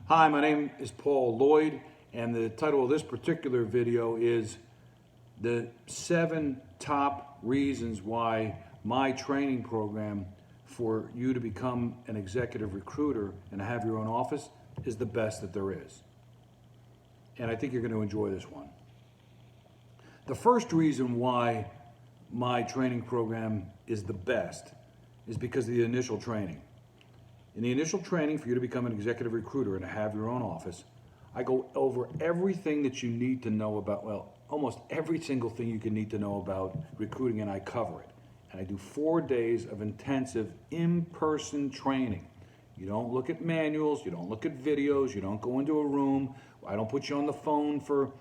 Hi, my name is Paul Lloyd, and the title of this particular video is the 7 top reasons why my training program for you to become an executive recruiter and have your own office is the best that there is. And I think you're going to enjoy this one. The first reason why my training program is the best is because of the initial training. In the initial training for you to become an executive recruiter and to have your own office, I go over everything that you need to know about, well, almost every single thing you can need to know about recruiting, and I cover it. And I do 4 days of intensive in-person training. You don't look at manuals, you don't look at videos, you don't go into a room. I don't put you on the phone for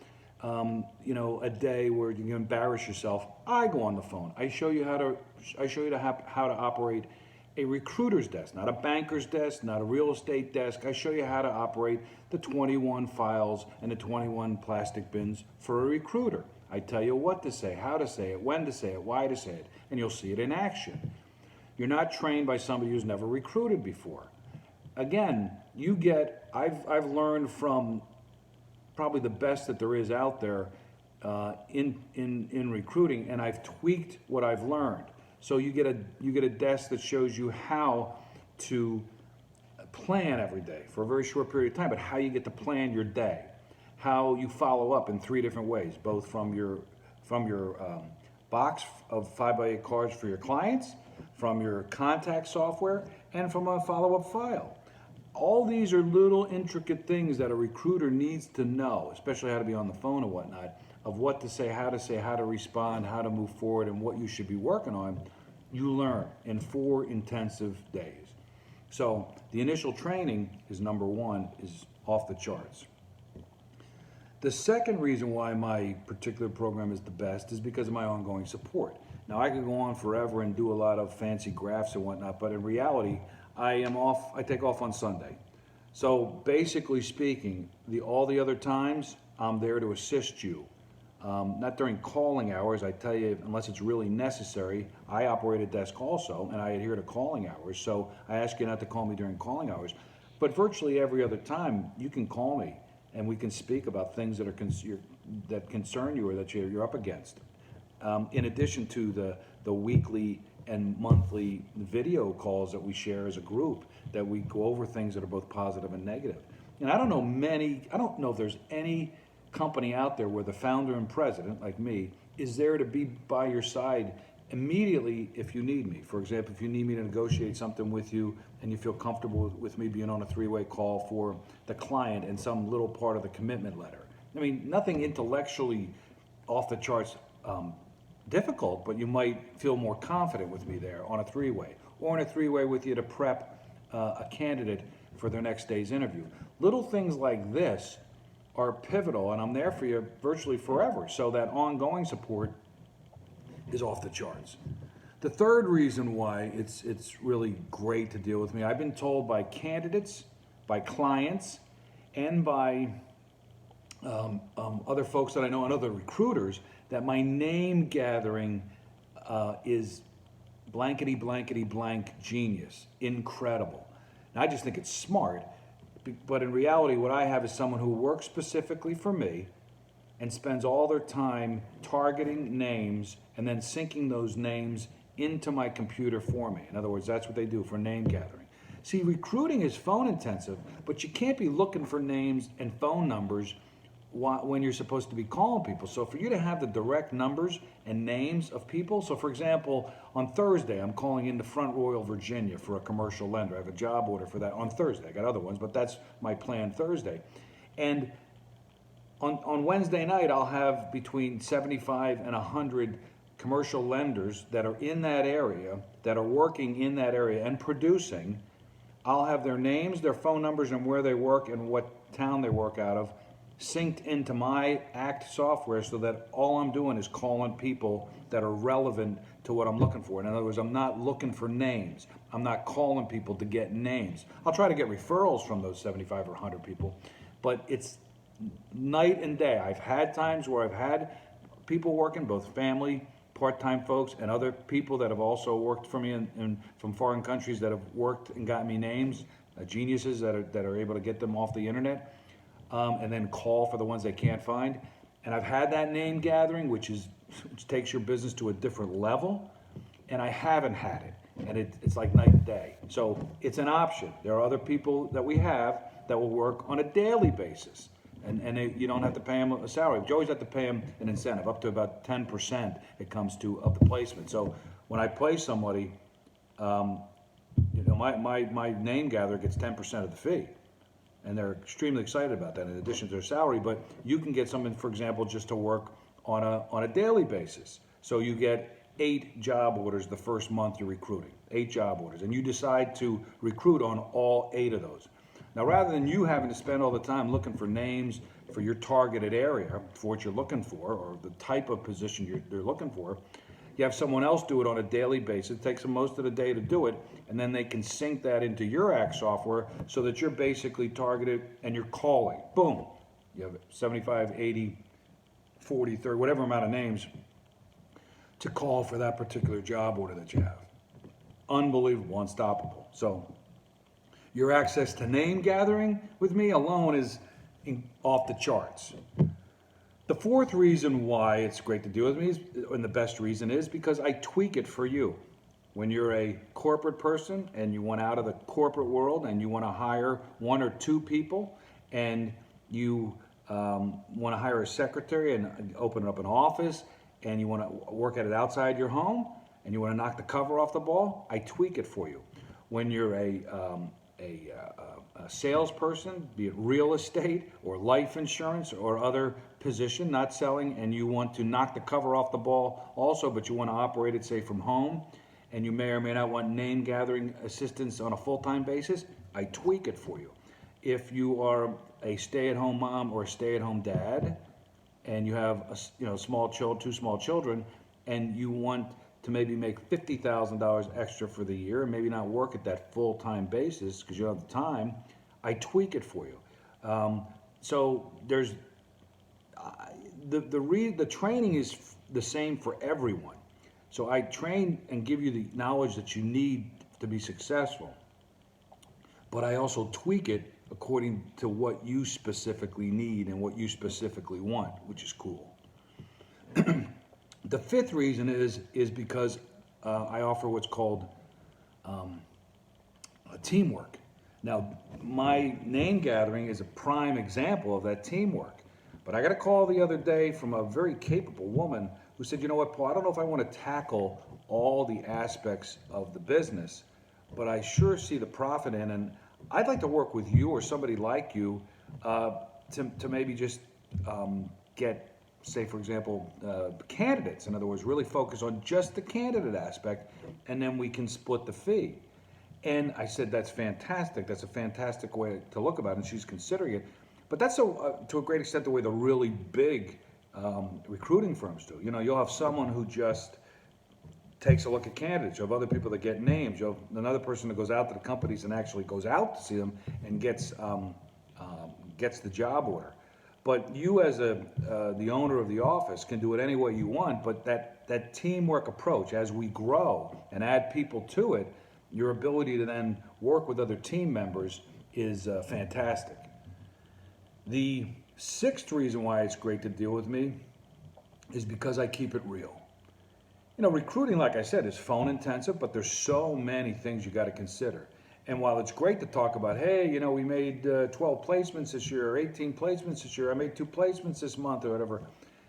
a day where you can embarrass yourself. I go on the phone. I show you how to operate a recruiter's desk, not a banker's desk, not a real estate desk. I show you how to operate the 21 files and the 21 plastic bins for a recruiter. I tell you what to say, how to say it, when to say it, why to say it, and you'll see it in action. You're not trained by somebody who's never recruited before. Again, I've learned from probably the best that there is out there in recruiting, and I've tweaked what I've learned. So you get a desk that shows you how to plan every day for a very short period of time, but how you get to plan your day, how you follow up in 3 different ways, both from your box of 5x8 cards for your clients, from your contact software, and from a follow-up file. All these are little intricate things that a recruiter needs to know, especially how to be on the phone and whatnot, of what to say, how to respond, how to move forward, and what you should be working on. You learn in 4 intensive days. So the initial training is number 1, is off the charts. The second reason why my particular program is the best is because of my ongoing support. Now, I could go on forever and do a lot of fancy graphs and whatnot, but in reality, I take off on Sunday. So basically speaking, all the other times, I'm there to assist you. Not during calling hours. I tell you, unless it's really necessary. I operate a desk also, and I adhere to calling hours. So I ask you not to call me during calling hours. But virtually every other time, you can call me, and we can speak about things that concern you or that you're up against. In addition to the weekly and monthly video calls that we share as a group, that we go over things that are both positive and negative. And I don't know if there's any company out there where the founder and president, like me, is there to be by your side immediately if you need me. For example, if you need me to negotiate something with you and you feel comfortable with me being on a 3-way call for the client and some little part of the commitment letter. I mean, nothing intellectually off the charts difficult, but you might feel more confident with me there on a 3-way, or on a 3-way with you to prep a candidate for their next day's interview. Little things like this are pivotal, and I'm there for you virtually forever. So that ongoing support is off the charts. The third reason why it's really great to deal with me, I've been told by candidates, by clients, and by other folks that I know and other recruiters, that my name gathering is blankety blankety blank genius, incredible. And I just think it's smart. But in reality, what I have is someone who works specifically for me and spends all their time targeting names and then syncing those names into my computer for me. In other words, that's what they do for name gathering. See, recruiting is phone intensive, but you can't be looking for names and phone numbers when you're supposed to be calling people. So for you to have the direct numbers and names of people, so for example, on Thursday, I'm calling into Front Royal, Virginia for a commercial lender. I have a job order for that on Thursday. I got other ones, but that's my plan Thursday. And on Wednesday night, I'll have between 75 and 100 commercial lenders that are in that area, that are working in that area and producing. I'll have their names, their phone numbers, and where they work and what town they work out of synced into my ACT software, so that all I'm doing is calling people that are relevant to what I'm looking for. In other words, I'm not looking for names. I'm not calling people to get names. I'll try to get referrals from those 75 or 100 people, but it's night and day. I've had times where I've had people working, both family, part-time folks, and other people that have also worked for me from foreign countries that have worked and got me names geniuses that are able to get them off the internet, and then call for the ones they can't find. And I've had that name gathering, which takes your business to a different level, and I haven't had it. And it's like night and day. So it's an option. There are other people that we have that will work on a daily basis. You don't have to pay them a salary, but you always have to pay them an incentive, up to about 10% it comes to of the placement. So when I place somebody, my name gatherer gets 10% of the fee. And they're extremely excited about that in addition to their salary. But you can get someone, for example, just to work on a daily basis. So you get 8 job orders the first month you're recruiting, 8 job orders, and you decide to recruit on all 8 of those. Now, rather than you having to spend all the time looking for names for your targeted area, for what you're looking for, or the type of position you're looking for, you have someone else do it on a daily basis. It takes them most of the day to do it, and then they can sync that into your ACT software so that you're basically targeted and you're calling. Boom. You have 75, 80, 40, 30, whatever amount of names to call for that particular job order that you have. Unbelievable, unstoppable. So your access to name gathering with me alone is off the charts. The fourth reason why it's great to deal with me, and the best reason, is because I tweak it for you. When you're a corporate person and you want out of the corporate world and you want to hire 1 or 2 people, and you want to hire a secretary and open up an office, and you want to work at it outside your home, and you want to knock the cover off the ball, I tweak it for you. When you're a salesperson, be it real estate or life insurance or other position, not selling, and you want to knock the cover off the ball also, but you want to operate it, say, from home, and you may or may not want name gathering assistance on a full-time basis, I tweak it for you. If you are a stay-at-home mom or a stay-at-home dad, and you have two small children, and you want to maybe make $50,000 extra for the year and maybe not work at that full-time basis because you don't have the time, I tweak it for you. So there's the training is the same for everyone. So I train and give you the knowledge that you need to be successful, but I also tweak it according to what you specifically need and what you specifically want, which is cool. The fifth reason is because I offer what's called a teamwork. Now, my name gathering is a prime example of that teamwork. But I got a call the other day from a very capable woman who said, you know what, Paul, I don't know if I want to tackle all the aspects of the business, but I sure see the profit in, and I'd like to work with you or somebody like you to maybe just get, say, for example, candidates. In other words, really focus on just the candidate aspect, and then we can split the fee. And I said, that's fantastic. That's a fantastic way to look about it, and she's considering it. But that's to a great extent the way the really big recruiting firms do. You know, you'll have someone who just takes a look at candidates. You have other people that get names. You have another person that goes out to the companies and actually goes out to see them and gets the job order. But you, as the owner of the office, can do it any way you want. But that teamwork approach, as we grow and add people to it, your ability to then work with other team members is fantastic. The sixth reason why it's great to deal with me is because I keep it real. You know, recruiting, like I said, is phone intensive, but there's so many things you got to consider. And while it's great to talk about, hey, you know, we made 12 placements this year, or 18 placements this year, I made 2 placements this month, or whatever.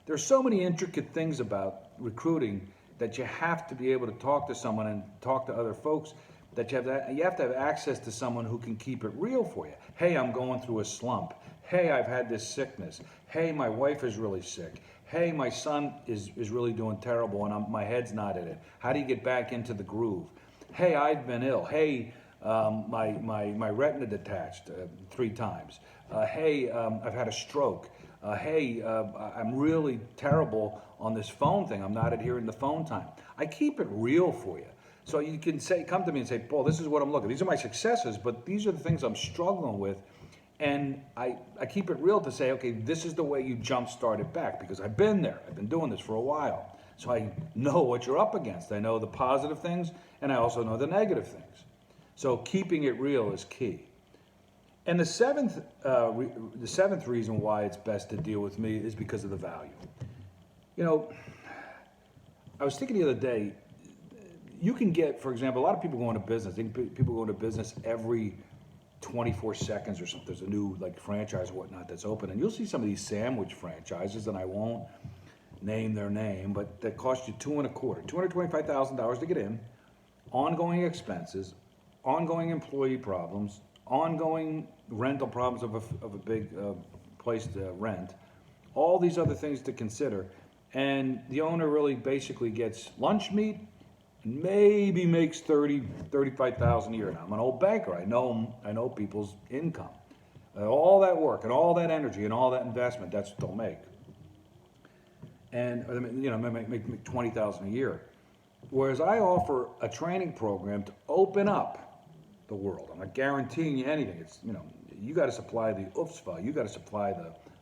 There's so many intricate things about recruiting that you have to be able to talk to someone and talk to other folks, that you have to have access to someone who can keep it real for you. Hey, I'm going through a slump. Hey, I've had this sickness. Hey, my wife is really sick. Hey, my son is really doing terrible and my head's not in it. How do you get back into the groove? Hey, I've been ill. Hey, my retina detached 3 times. Hey, I've had a stroke. Hey, I'm really terrible on this phone thing. I'm not adhering to phone time. I keep it real for you. So you can come to me and say, Paul, this is what I'm looking at. These are my successes, but these are the things I'm struggling with. And I keep it real to say, okay, this is the way you jump-start it back, because I've been there. I've been doing this for a while. So I know what you're up against. I know the positive things, and I also know the negative things. So keeping it real is key. And the seventh reason why it's best to deal with me is because of the value. You know, I was thinking the other day, you can get, for example, a lot of people go into business. People go into business every 24 seconds or something. There's a new like franchise or whatnot that's open, and you'll see some of these sandwich franchises, and I won't name their name, but that cost you $225,000 to get in, ongoing expenses, ongoing employee problems, ongoing rental problems of a big place to rent, all these other things to consider, and the owner really basically gets lunch meat, and maybe makes 35,000 a year. Now I'm an old banker. I know people's income, all that work and all that energy and all that investment. That's what they'll make, and you know, make 20,000 a year. Whereas I offer a training program to open up the world. I'm not guaranteeing you anything. It's, you know, you got to supply the UFSFA, you got to supply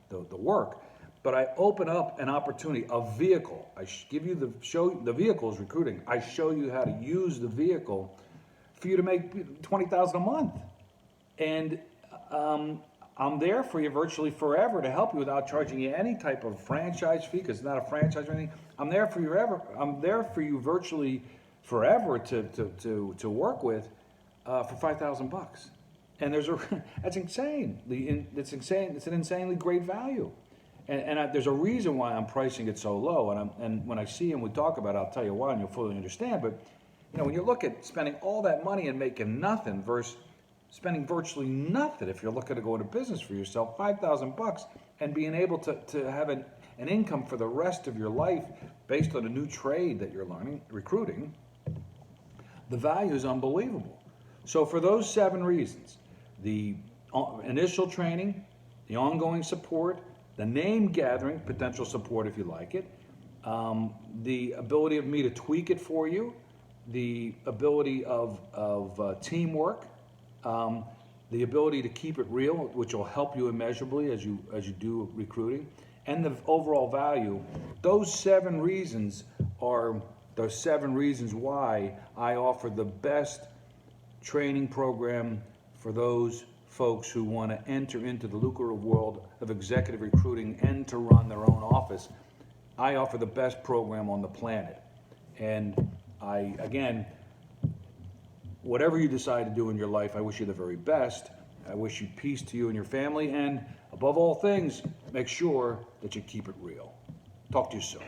the work. But I open up an opportunity, a vehicle. I give you the vehicle is recruiting. I show you how to use the vehicle for you to make 20,000 a month, and I'm there for you virtually forever to help you without charging you any type of franchise fee, because it's not a franchise or anything. I'm there for you virtually forever to work with for $5,000. And that's insane. It's insane. It's an insanely great value. And there's a reason why I'm pricing it so low. And when I see and we talk about it, I'll tell you why, and you'll fully understand. But you know, when you look at spending all that money and making nothing versus spending virtually nothing, if you're looking to go into business for yourself, $5,000, and being able to have an income for the rest of your life based on a new trade that you're learning, recruiting, the value is unbelievable. So for those 7 reasons, the initial training, the ongoing support, the name gathering, potential support if you like it, the ability of me to tweak it for you, the ability of teamwork, the ability to keep it real, which will help you immeasurably as you do recruiting, and the overall value. Those 7 reasons are the 7 reasons why I offer the best training program for those folks who want to enter into the lucrative world of executive recruiting and to run their own office. I offer the best program on the planet. And again, whatever you decide to do in your life, I wish you the very best. I wish you peace to you and your family. And above all things, make sure that you keep it real. Talk to you soon.